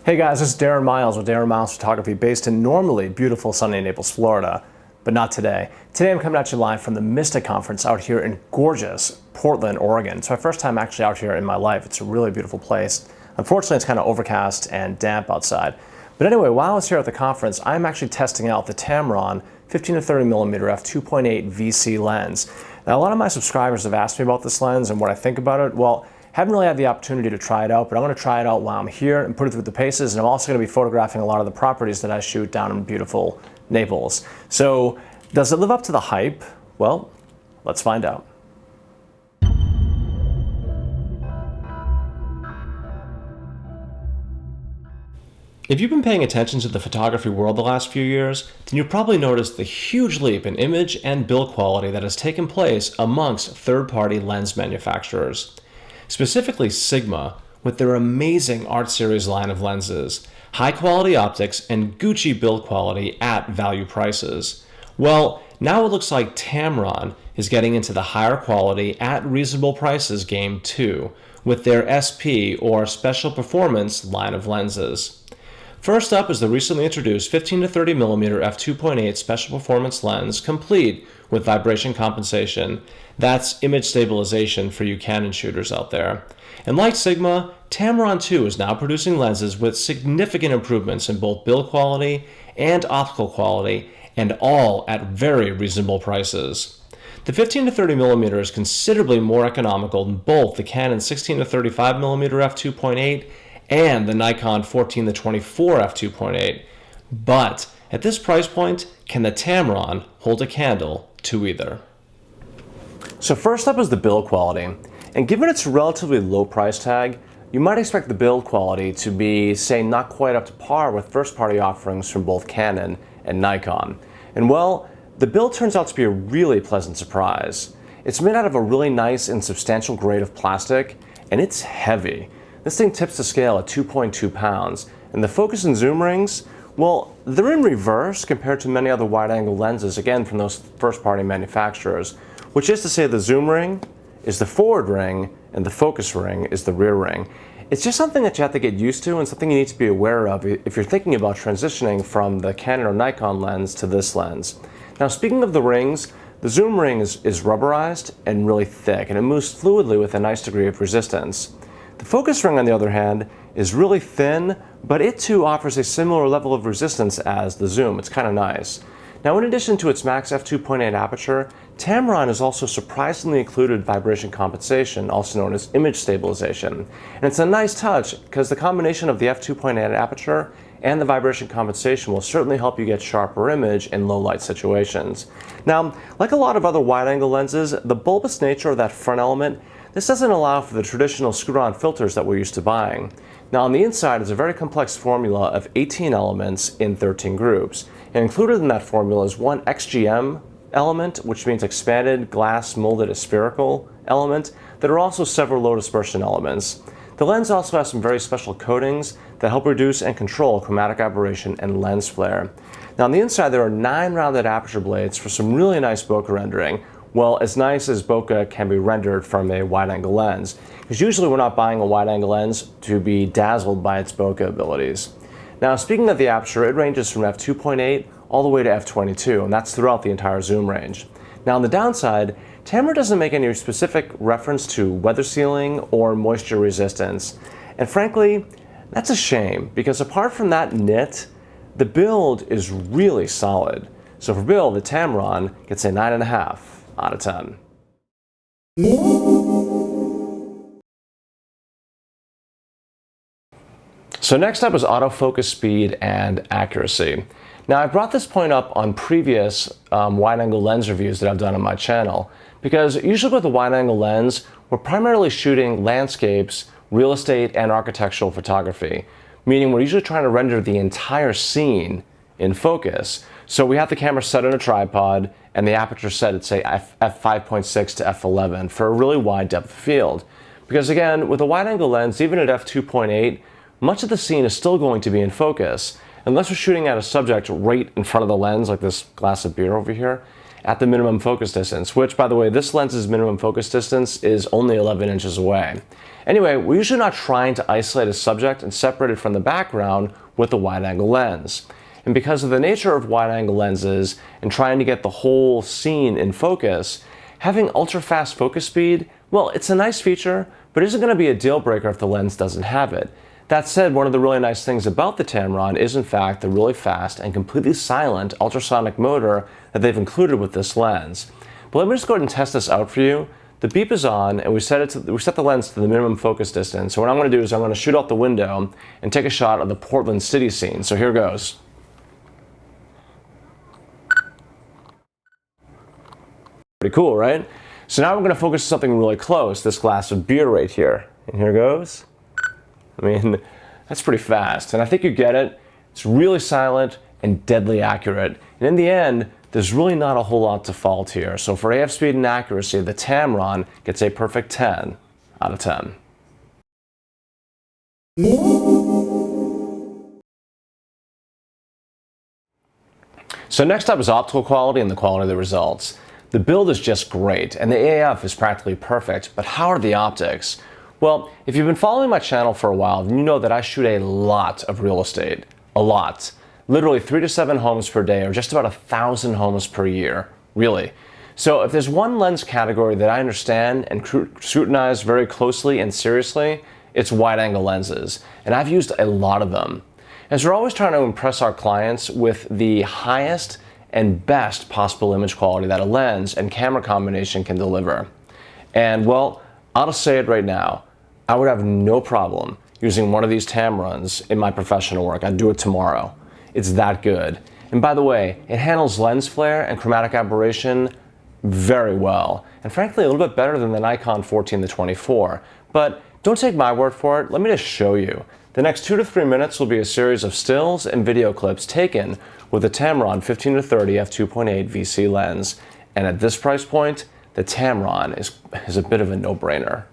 Hey guys, this is Darren Miles with Darren Miles Photography, based in normally beautiful sunny Naples, Florida, but not today. Today I'm coming at you live from the Mystic Conference out here in gorgeous Portland, Oregon. It's my first time actually out here in my life. It's a really beautiful place. Unfortunately, it's kind of overcast and damp outside. But anyway, while I was here at the conference, I'm actually testing out the Tamron 15-30mm f2.8 VC lens. Now, a lot of my subscribers have asked me about this lens and what I think about it. Well, haven't really had the opportunity to try it out, but I'm going to try it out while I'm here and put it through the paces, and I'm also going to be photographing a lot of the properties that I shoot down in beautiful Naples. So, does it live up to the hype? Well, let's find out. If you've been paying attention to the photography world the last few years, then you've probably noticed the huge leap in image and build quality that has taken place amongst third-party lens manufacturers. Specifically Sigma, with their amazing Art Series line of lenses, high-quality optics, and Gucci build quality at value prices. Well, now it looks like Tamron is getting into the higher quality at reasonable prices game too, with their SP or Special Performance line of lenses. First up is the recently introduced 15-30mm f2.8 Special Performance lens, complete with vibration compensation. That's image stabilization for you Canon shooters out there. And like Sigma, Tamron 2 is now producing lenses with significant improvements in both build quality and optical quality, and all at very reasonable prices. The 15-30mm is considerably more economical than both the Canon 16-35mm f2.8 and the Nikon 14-24 f2.8. But at this price point, can the Tamron hold a candle to either? So first up is the build quality. And given its relatively low price tag, you might expect the build quality to be, say, not quite up to par with first-party offerings from both Canon and Nikon. And well, the build turns out to be a really pleasant surprise. It's made out of a really nice and substantial grade of plastic, and it's heavy. This thing tips the scale at 2.2 pounds, and the focus and zoom rings, well, they're in reverse compared to many other wide-angle lenses, again from those first-party manufacturers, which is to say the zoom ring is the forward ring and the focus ring is the rear ring. It's just something that you have to get used to and something you need to be aware of if you're thinking about transitioning from the Canon or Nikon lens to this lens. Now, speaking of the rings, the zoom ring is rubberized and really thick, and it moves fluidly with a nice degree of resistance. The focus ring, on the other hand, is really thin, but it too offers a similar level of resistance as the zoom. It's kind of nice. Now, in addition to its max f2.8 aperture, Tamron has also surprisingly included vibration compensation, also known as image stabilization. And it's a nice touch because the combination of the f2.8 aperture and the vibration compensation will certainly help you get sharper image in low light situations. Now, like a lot of other wide-angle lenses, the bulbous nature of that front element, this doesn't allow for the traditional screw-on filters that we're used to buying. Now, on the inside is a very complex formula of 18 elements in 13 groups. And included in that formula is one XGM element, which means expanded glass molded aspherical element. There are also several low dispersion elements. The lens also has some very special coatings that help reduce and control chromatic aberration and lens flare. Now, on the inside there are 9 rounded aperture blades for some really nice bokeh rendering. Well, as nice as bokeh can be rendered from a wide-angle lens, because usually we're not buying a wide-angle lens to be dazzled by its bokeh abilities. Now, speaking of the aperture, it ranges from f2.8 all the way to f22, and that's throughout the entire zoom range. Now, on the downside, Tamron doesn't make any specific reference to weather sealing or moisture resistance. And frankly, that's a shame, because apart from that nit, the build is really solid. So for build, the Tamron gets a 9.5 out of 10. So next up is autofocus speed and accuracy. Now, I brought this point up on previous wide-angle lens reviews that I've done on my channel, because usually with a wide-angle lens, we're primarily shooting landscapes, real estate, and architectural photography, meaning we're usually trying to render the entire scene in focus. So we have the camera set on a tripod and the aperture set at, say, f5.6 to f11 for a really wide depth of field. Because again, with a wide-angle lens, even at f2.8, much of the scene is still going to be in focus, unless we're shooting at a subject right in front of the lens, like this glass of beer over here. at the minimum focus distance, which, by the way, this lens's minimum focus distance is only 11 inches away. Anyway, we're usually not trying to isolate a subject and separate it from the background with a wide-angle lens. And because of the nature of wide-angle lenses and trying to get the whole scene in focus, having ultra-fast focus speed, well, it's a nice feature, but isn't going to be a deal breaker if the lens doesn't have it. That said, one of the really nice things about the Tamron is in fact the really fast and completely silent ultrasonic motor that they've included with this lens. But let me just go ahead and test this out for you. The beep is on, and we set the lens to the minimum focus distance. So what I'm going to do is I'm going to shoot out the window and take a shot of the Portland city scene. So here goes. Pretty cool, right? So now we're going to focus on something really close, this glass of beer right here. And here goes. I mean, that's pretty fast. And I think you get it. It's really silent and deadly accurate. And in the end, there's really not a whole lot to fault here. So for AF speed and accuracy, the Tamron gets a perfect 10 out of 10. So next up is optical quality and the quality of the results. The build is just great, and the AF is practically perfect, but how are the optics? Well, if you've been following my channel for a while, then you know that I shoot a lot of real estate. A lot. Literally 3 to 7 homes per day, or just about 1,000 homes per year. Really. So if there's one lens category that I understand and scrutinize very closely and seriously, it's wide-angle lenses. And I've used a lot of them. As we're always trying to impress our clients with the highest and best possible image quality that a lens and camera combination can deliver. And well, I'll just say it right now, I would have no problem using one of these Tamrons in my professional work. I'd do it tomorrow. It's that good. And by the way, it handles lens flare and chromatic aberration very well. And frankly, a little bit better than the Nikon 15-24. But don't take my word for it, let me just show you. The next 2 to 3 minutes will be a series of stills and video clips taken with the Tamron 15-30 f2.8 VC lens. And at this price point, the Tamron is a bit of a no-brainer.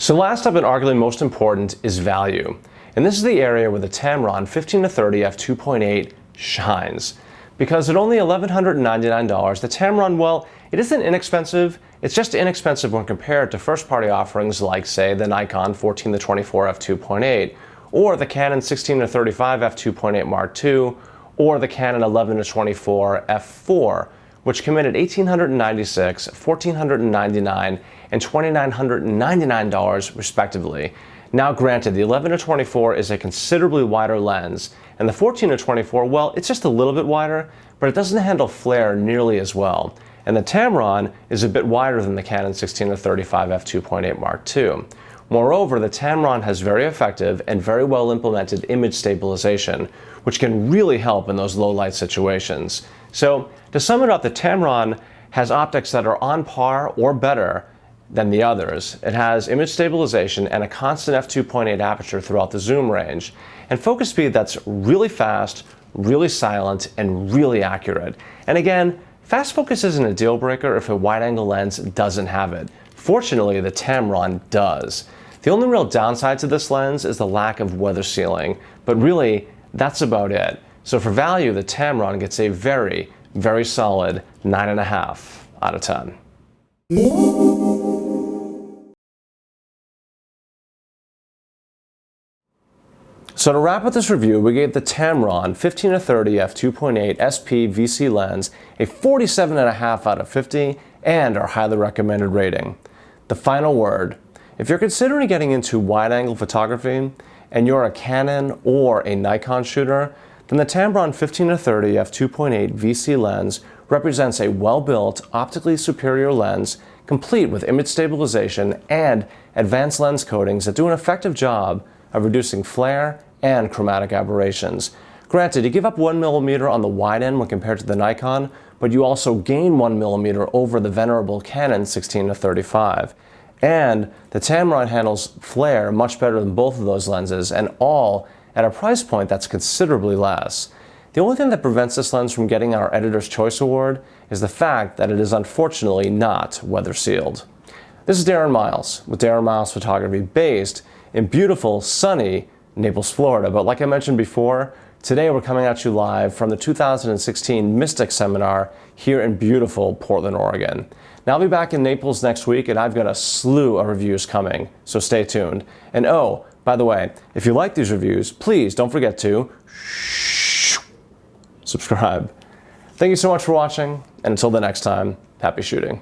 So last up and arguably most important is value. And this is the area where the Tamron 15-30 f2.8 shines. Because at only $1,199, the Tamron, well, it isn't inexpensive, it's just inexpensive when compared to first-party offerings like, say, the Nikon 14-24 f2.8, or the Canon 16-35 f2.8 Mark II, or the Canon 11-24 f4, which come in at $1,896, $1,499, and $2,999 respectively. Now granted, the 11-24 is a considerably wider lens, and the 14-24, well, it's just a little bit wider, but it doesn't handle flare nearly as well. And the Tamron is a bit wider than the Canon 16-35 f2.8 Mark II. Moreover, the Tamron has very effective and very well implemented image stabilization, which can really help in those low light situations. So, to sum it up, the Tamron has optics that are on par or better than the others. It has image stabilization and a constant f2.8 aperture throughout the zoom range, and focus speed that's really fast, really silent, and really accurate. And again, fast focus isn't a deal breaker if a wide-angle lens doesn't have it. Fortunately, the Tamron does. The only real downside to this lens is the lack of weather sealing, but really, that's about it. So for value, the Tamron gets a very, very solid 9.5 out of 10. So to wrap up this review, we gave the Tamron 15-30 f2.8 SP VC lens a 47.5 out of 50 and our highly recommended rating. The final word: if you're considering getting into wide-angle photography and you're a Canon or a Nikon shooter, then the Tamron 15-30 f2.8 VC lens represents a well-built, optically superior lens, complete with image stabilization and advanced lens coatings that do an effective job of reducing flare and chromatic aberrations. Granted, you give up 1mm on the wide end when compared to the Nikon, but you also gain 1mm over the venerable Canon 16-35. And the Tamron handles flare much better than both of those lenses, and all at a price point that's considerably less. The only thing that prevents this lens from getting our Editor's Choice Award is the fact that it is unfortunately not weather sealed. This is Darren Miles with Darren Miles Photography, based in beautiful, sunny Naples, Florida. But like I mentioned before, today we're coming at you live from the 2016 Mystic Seminar here in beautiful Portland, Oregon. Now I'll be back in Naples next week, and I've got a slew of reviews coming, so stay tuned. And oh, by the way, if you like these reviews, please don't forget to subscribe. Thank you so much for watching, and until the next time, happy shooting.